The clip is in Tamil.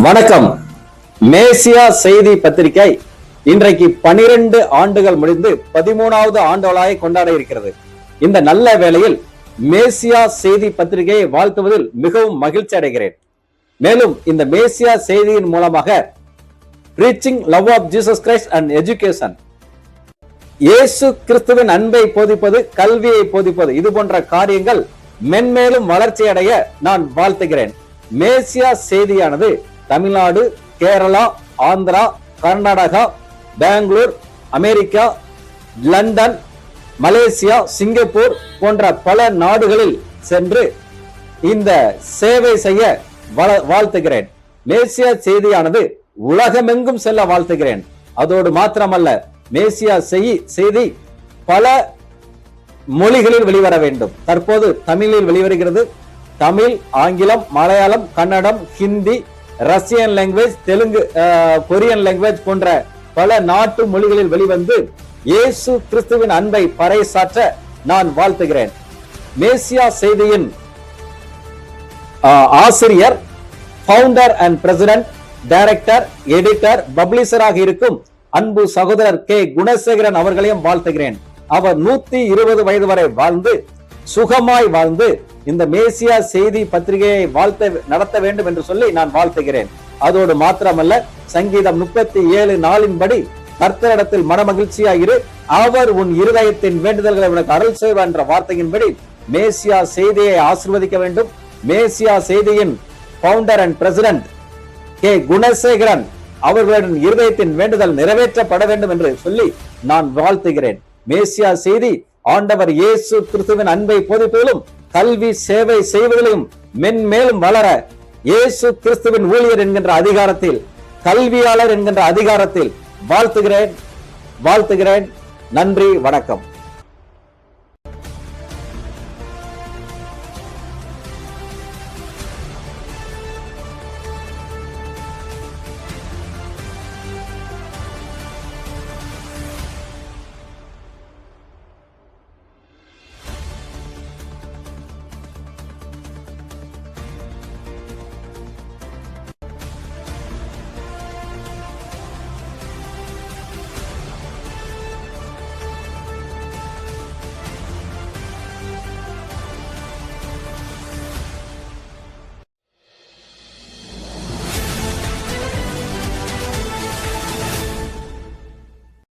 வணக்கம். மேசியா செய்தி பத்திரிகை இன்றைக்கு 12 ஆண்டுகள் முடிந்து 13வது ஆண்டுகளாக கொண்டாட இருக்கிறது. இந்த நல்ல வேளையில் மேசியா செய்தி பத்திரிகையை வாழ்த்துவதில் மிகவும் மகிழ்ச்சி அடைகிறேன். மேலும் இந்த மேசியா செய்தியின் மூலமாக preaching love of Jesus Christ and education, இயேசு கிறிஸ்துவின் அன்பை போதிப்பது, கல்வியை போதிப்பது, இது போன்ற காரியங்கள் மென்மேலும் வளர்ச்சி அடைய நான் வாழ்த்துகிறேன். மேசியா செய்தியானது Tamil Nadu, Kerala, Andhra, Karnataka, Bangalore, America, London, Malaysia, Singapore போன்ற பல நாடுகளில் சென்று இந்த சேவை செய்ய வாழ்த்துகிறேன். மேசியா செய்தியானது உலகமெங்கும் செல்ல வாழ்த்துகிறேன். அதோடு மாத்திரமல்ல, மேசியா செய்தி பல மொழிகளில் வெளிவர வேண்டும். தற்போது தமிழில் வெளிவருகிறது. தமிழ், ஆங்கிலம், Malayalam, Kannada, Hindi, Russian language, Telugu, Korean language போன்ற பல நாட்டு மொழிகளில் வெளிவந்து இயேசு கிறிஸ்துவின் அன்பை பறைசாற்ற நான் வாழ்த்துகிறேன். மேசியா செய்தியின் ஆசிரியர், founder and president, director, editor, பப்ளிஷராக இருக்கும் அன்பு சகோதரர் கே குணசேகரன் அவர்களையும் வாழ்த்துகிறேன். அவர் 120 வயது வரை வாழ்ந்து சுகமாய் வாழ்ந்து இந்த மேசியா செய்தி பத்திரிகையை நடத்த வேண்டும் என்று சொல்லி நான் வாழ்த்துகிறேன். அதோடு மாத்திரமல்ல, சங்கீதம் 37:4 கர்த்தரிடத்தில் மனமகிழ்ச்சியாயிரு, அவர் உன் இருதயத்தின் வேண்டுதல்களை உனக்கு அருள் செய்வார் என்ற வார்த்தையின்படி மேசியா செய்தியை ஆசீர்வதிக்க வேண்டும். மேசியா செய்தியின் founder and president K Gunasekaran அவர்களின் இருதயத்தின் வேண்டுதல் நிறைவேற்றப்பட வேண்டும் என்று சொல்லி நான் வாழ்த்துகிறேன். மேசியா செய்தி ஆண்டவர் இயேசு கிறிஸ்துவின் அன்பை போதிப்பதிலும் கல்வி சேவை செய்வதிலும் மென்மேலும் வளர இயேசு கிறிஸ்துவின் ஊழியர் என்கின்ற அதிகாரத்தில், கல்வியாளர் என்கின்ற அதிகாரத்தில் வாழ்த்துகிறேன். நன்றி, வணக்கம்.